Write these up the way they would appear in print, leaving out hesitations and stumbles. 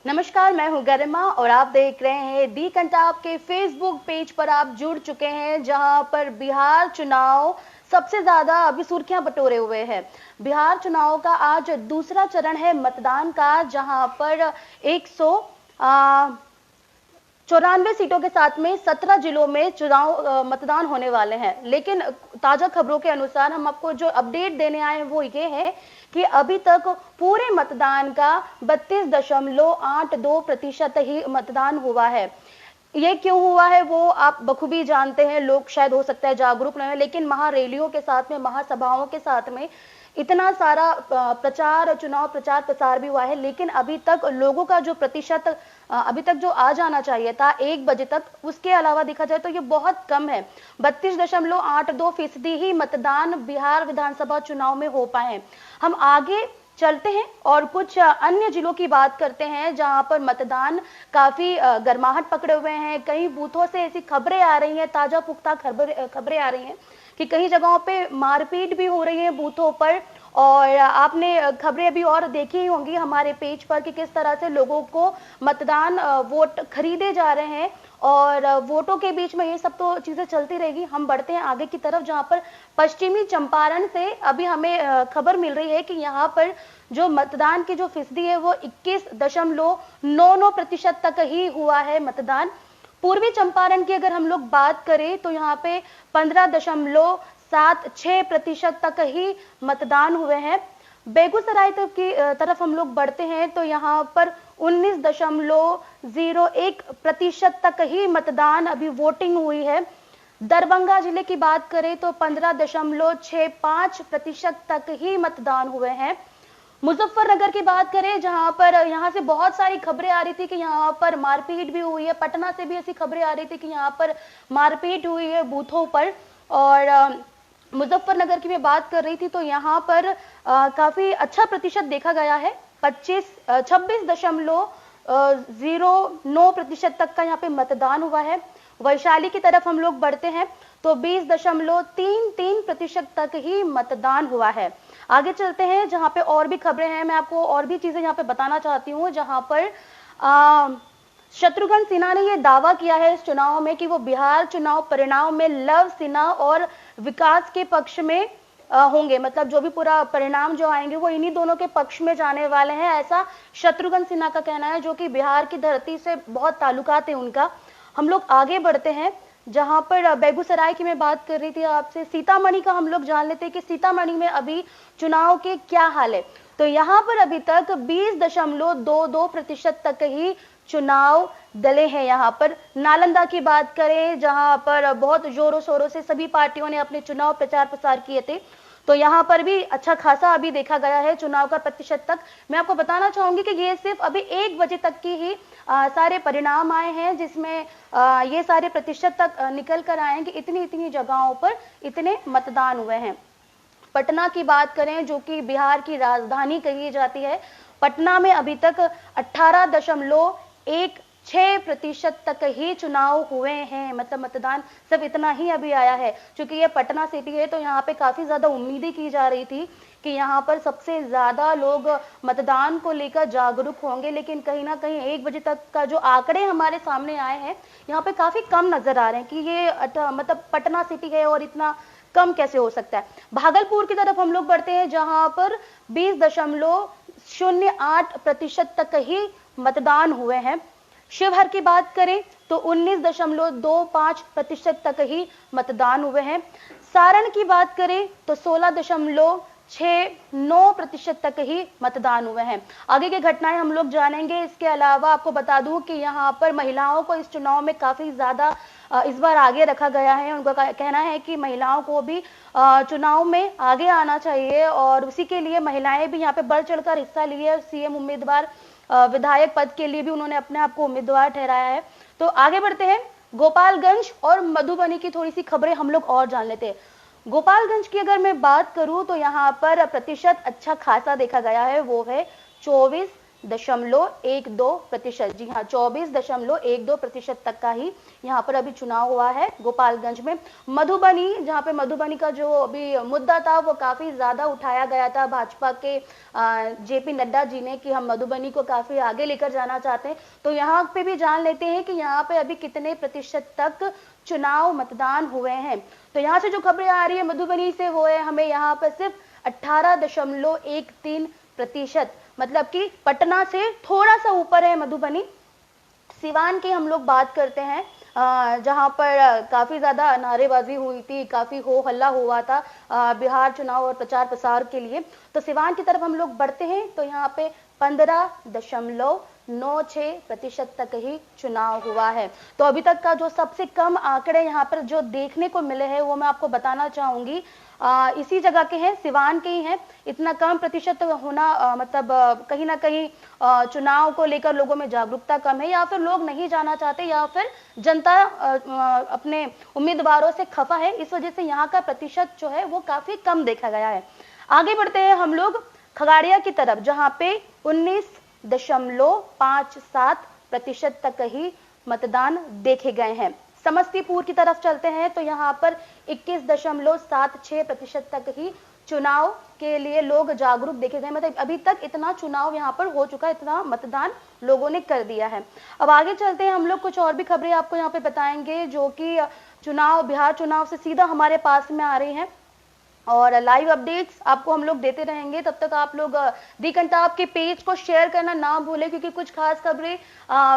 नमस्कार, मैं हूं गरिमा और आप देख रहे हैं दी कंटाप के फेसबुक पेज पर आप जुड़ चुके हैं, जहां पर बिहार चुनाव सबसे ज्यादा अभी सुर्खियां बटोरे हुए हैं। बिहार चुनाव का आज दूसरा चरण है मतदान का, जहां पर 194 सीटों के साथ में 17 जिलों में चुनाव मतदान होने वाले हैं। लेकिन ताजा खबरों के अनुसार हम आपको जो अपडेट देने आए हैं वो ये है कि अभी तक पूरे मतदान का 32.82% ही मतदान हुआ है। ये क्यों हुआ है वो आप बखूबी जानते हैं, लोग शायद हो सकता है जागरूक न हो, लेकिन महारैलियों के साथ में, महासभाओं के साथ में इतना सारा प्रचार, चुनाव प्रचार प्रसार भी हुआ है, लेकिन अभी तक लोगों का जो प्रतिशत अभी तक जो आ जाना चाहिए था 1 बजे तक, उसके अलावा देखा जाए तो ये बहुत कम है। 32.82% ही मतदान बिहार विधानसभा चुनाव में हो पाए। हम आगे चलते हैं और कुछ अन्य जिलों की बात करते हैं, जहां पर मतदान काफी गर्माहट पकड़े हुए हैं। कई बूथों से ऐसी खबरें आ रही हैं, ताजा पुख्ता खबरें आ रही हैं कि कई जगहों पे मारपीट भी हो रही है बूथों पर। और आपने खबरें अभी और देखी ही होंगी हमारे पेज पर कि किस तरह से लोगों को मतदान वोट खरीदे जा रहे हैं, और वोटों के बीच में ये सब तो चीजें चलती रहेगी। हम बढ़ते हैं आगे की तरफ, जहां पर पश्चिमी चंपारण से अभी हमें खबर मिल रही है कि यहाँ पर जो मतदान की जो फीसदी है वो 21.99% तक ही हुआ है मतदान। पूर्वी चंपारण की अगर हम लोग बात करें तो यहाँ पे 15.76% तक ही मतदान हुए हैं। बेगूसराय की तरफ हम लोग बढ़ते हैं तो यहाँ पर 19.01% तक ही मतदान अभी वोटिंग हुई है। दरभंगा जिले की बात करें तो 15.65% तक ही मतदान हुए हैं। मुजफ्फरनगर की बात करें, जहां पर यहां से बहुत सारी खबरें आ रही थी कि यहां पर मारपीट भी हुई है। पटना से भी ऐसी खबरें आ रही थी कि यहां पर मारपीट हुई है बूथों पर। और मुजफ्फरनगर की मैं बात कर रही थी तो यहां पर काफी अच्छा प्रतिशत देखा गया है। 26.09% तक का यहाँ पे मतदान हुआ है। वैशाली की तरफ हम लोग बढ़ते हैं तो 20.33% तक ही मतदान हुआ है। आगे चलते हैं, जहां पे और भी खबरें हैं, मैं आपको और भी चीजें यहाँ पे बताना चाहती हूँ। जहां पर शत्रुघ्न सिन्हा ने यह दावा किया है इस चुनाव में कि वो बिहार चुनाव परिणाम में लव सिन्हा और विकास के पक्ष में होंगे। मतलब जो भी पूरा परिणाम जो आएंगे वो इन्हीं दोनों के पक्ष में जाने वाले हैं, ऐसा शत्रुघ्न सिन्हा का कहना है, जो कि बिहार की धरती से बहुत ताल्लुकात है उनका। हम लोग आगे बढ़ते हैं, जहां पर बेगूसराय की मैं बात कर रही थी आपसे। सीतामढ़ी का हम लोग जान लेते हैं कि सीतामढ़ी में अभी चुनाव के क्या हाल है। तो यहाँ पर अभी तक 20.22% तक ही चुनाव दले हैं। यहाँ पर नालंदा की बात करें, जहां पर बहुत जोरों शोरों से सभी पार्टियों ने अपने चुनाव प्रचार प्रसार किए थे, तो यहाँ पर भी अच्छा खासा अभी देखा गया है चुनाव का प्रतिशत तक। मैं आपको बताना चाहूंगी कि ये सिर्फ अभी 1 बजे तक की ही सारे परिणाम आए हैं, जिसमें ये सारे प्रतिशत तक निकल कर आए हैं कि इतनी इतनी जगहों पर इतने मतदान हुए हैं। पटना की बात करें, जो कि बिहार की राजधानी कही जाती है, पटना में अभी तक 18.16% तक ही चुनाव हुए हैं। मतलब मतदान सिर्फ इतना ही अभी आया है। क्योंकि ये पटना सिटी है तो यहाँ पे काफी ज्यादा उम्मीदें की जा रही थी कि यहाँ पर सबसे ज्यादा लोग मतदान को लेकर जागरूक होंगे, लेकिन कहीं ना कहीं 1 बजे तक का जो आंकड़े हमारे सामने आए हैं, यहाँ पे काफी कम नजर आ रहे हैं कि ये मतलब पटना सिटी है और इतना कम कैसे हो सकता है। भागलपुर की तरफ हम लोग बढ़ते हैं, जहां पर 20.08% तक ही मतदान हुए हैं। शिवहर की बात करें तो 19.25% तक ही मतदान हुए हैं। सारण की बात करें तो 16.69% तक ही मतदान हुए हैं। आगे की घटनाएं हम लोग जानेंगे। इसके अलावा आपको बता दूं कि यहाँ पर महिलाओं को इस चुनाव में काफी ज्यादा इस बार आगे रखा गया है। उनका कहना है कि महिलाओं को भी चुनाव में आगे आना चाहिए, और उसी के लिए महिलाएं भी यहाँ पे बढ़ चढ़कर हिस्सा लिए। सीएम उम्मीदवार, विधायक पद के लिए भी उन्होंने अपने आप को उम्मीदवार ठहराया है। तो आगे बढ़ते हैं, गोपालगंज और मधुबनी की थोड़ी सी खबरें हम लोग और जान लेते हैं। गोपालगंज की अगर मैं बात करूं तो यहाँ पर प्रतिशत अच्छा खासा देखा गया है, वो है 24.12%। जी हाँ, 24.12% तक का ही यहाँ पर अभी चुनाव हुआ है गोपालगंज में। मधुबनी, जहाँ पे मधुबनी का जो अभी मुद्दा था वो काफी ज्यादा उठाया गया था भाजपा के जेपी नड्डा जी ने, कि हम मधुबनी को काफी आगे लेकर जाना चाहते हैं। तो यहाँ पे भी जान लेते हैं कि यहाँ पे अभी कितने प्रतिशत तक चुनाव मतदान हुए हैं। तो यहाँ से जो खबरें आ रही है मधुबनी से, वो है हमें यहाँ पर सिर्फ 18.13%, मतलब कि पटना से थोड़ा सा ऊपर है मधुबनी। सिवान की हम लोग बात करते हैं, जहां पर काफी ज्यादा नारेबाजी हुई थी, काफी हो हल्ला हुआ था बिहार चुनाव और प्रचार प्रसार के लिए। तो सिवान की तरफ हम लोग बढ़ते हैं, तो यहाँ पे 15.96% तक ही चुनाव हुआ है। तो अभी तक का जो सबसे कम आंकड़े यहाँ पर जो देखने को मिले हैं वो मैं आपको बताना चाहूंगी। इसी जगह के हैं, सिवान के ही हैं। इतना कम प्रतिशत होना मतलब कहीं ना कहीं चुनाव को लेकर लोगों में जागरूकता कम है, या फिर लोग नहीं जाना चाहते, या फिर जनता अपने उम्मीदवारों से खफा है। इस वजह से यहाँ का प्रतिशत जो है वो काफी कम देखा गया है। आगे बढ़ते हैं हम लोग खगड़िया की तरफ, जहां पे 19.57% तक ही मतदान देखे गए हैं। समस्तीपुर की तरफ चलते हैं, तो यहाँ पर 21.76% तक ही चुनाव के लिए लोग जागरूक देखे गए। मतलब अभी तक इतना चुनाव यहाँ पर हो चुका है, इतना मतदान लोगों ने कर दिया है। अब आगे चलते हैं हम लोग, कुछ और भी खबरें आपको यहाँ पे बताएंगे जो कि चुनाव, बिहार चुनाव से सीधा हमारे पास में आ रही हैं, और लाइव अपडेट्स आपको हम लोग देते रहेंगे। तब तक आप लोग दी कंटाप के पेज को शेयर करना ना भूलें, क्योंकि कुछ खास खबरें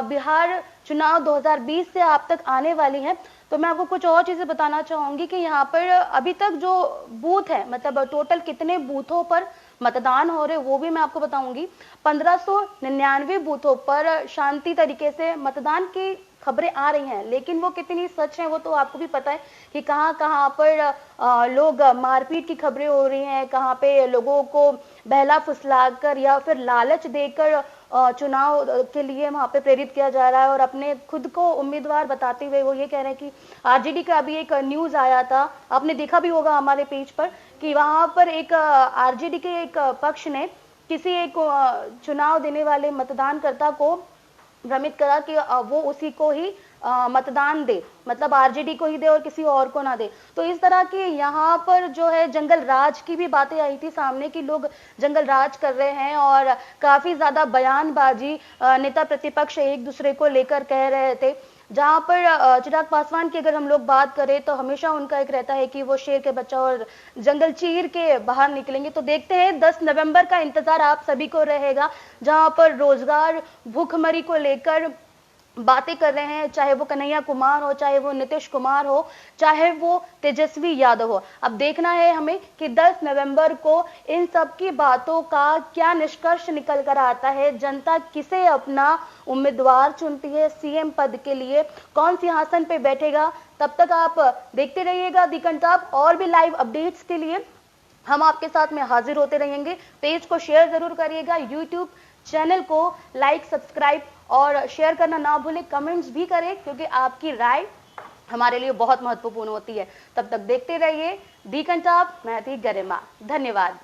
बिहार चुनाव 2020 से आप तक आने वाली हैं। तो मैं आपको कुछ और चीजें बताना चाहूंगी कि यहाँ पर अभी तक जो बूथ है, मतलब टोटल कितने बूथों पर मतदान हो रहे वो भी मैं आपको बताऊंगी। 1599 बूथों पर शांति तरीके से मतदान की खबरें आ रही हैं, लेकिन वो कितनी सच है वो तो आपको भी पता है कि कहां कहां पर लोग मारपीट की खबरें हो रही हैं, कहां पे लोगों को बहला फुसलाकर या फिर लालच देकर चुनाव के लिए वहां पे प्रेरित किया जा रहा है, और अपने खुद को उम्मीदवार बताते हुए वो ये कह रहे हैं कि आरजेडी का अभी एक न्यूज आया था, आपने देखा भी होगा हमारे पेज पर, कि वहां पर एक आरजेडी के एक पक्ष ने किसी एक चुनाव देने वाले मतदानकर्ता को भ्रमित करा कि वो उसी को ही मतदान दे, मतलब आरजेडी को ही दे और किसी और को ना दे। तो इस तरह की यहाँ पर जो है जंगल राज की भी बातें आई थी सामने, कि लोग जंगल राज कर रहे हैं, और काफी ज्यादा बयानबाजी नेता प्रतिपक्ष एक दूसरे को लेकर कह रहे थे। जहां पर चिराग पासवान की अगर हम लोग बात करें तो हमेशा उनका एक रहता है कि वो शेर के बच्चा और जंगल चीर के बाहर निकलेंगे। तो देखते हैं, 10 नवंबर का इंतजार आप सभी को रहेगा, जहां पर रोजगार भूखमरी को लेकर बातें कर रहे हैं, चाहे वो कन्हैया कुमार हो, चाहे वो नीतीश कुमार हो, चाहे वो तेजस्वी यादव हो। अब देखना है हमें कि 10 नवंबर को इन सब की बातों का क्या निष्कर्ष निकल कर आता है, जनता किसे अपना उम्मीदवार चुनती है सीएम पद के लिए, कौन सिंहासन पे बैठेगा। तब तक आप देखते रहिएगा दी कंटाप, और भी लाइव अपडेट्स के लिए हम आपके साथ में हाजिर होते रहेंगे। पेज को शेयर जरूर करिएगा, यूट्यूब चैनल को लाइक, सब्सक्राइब और शेयर करना ना भूलें, कमेंट्स भी करें, क्योंकि आपकी राय हमारे लिए बहुत महत्वपूर्ण होती है। तब तक देखते रहिए दी कंटाप, मैं थी गरिमा। धन्यवाद।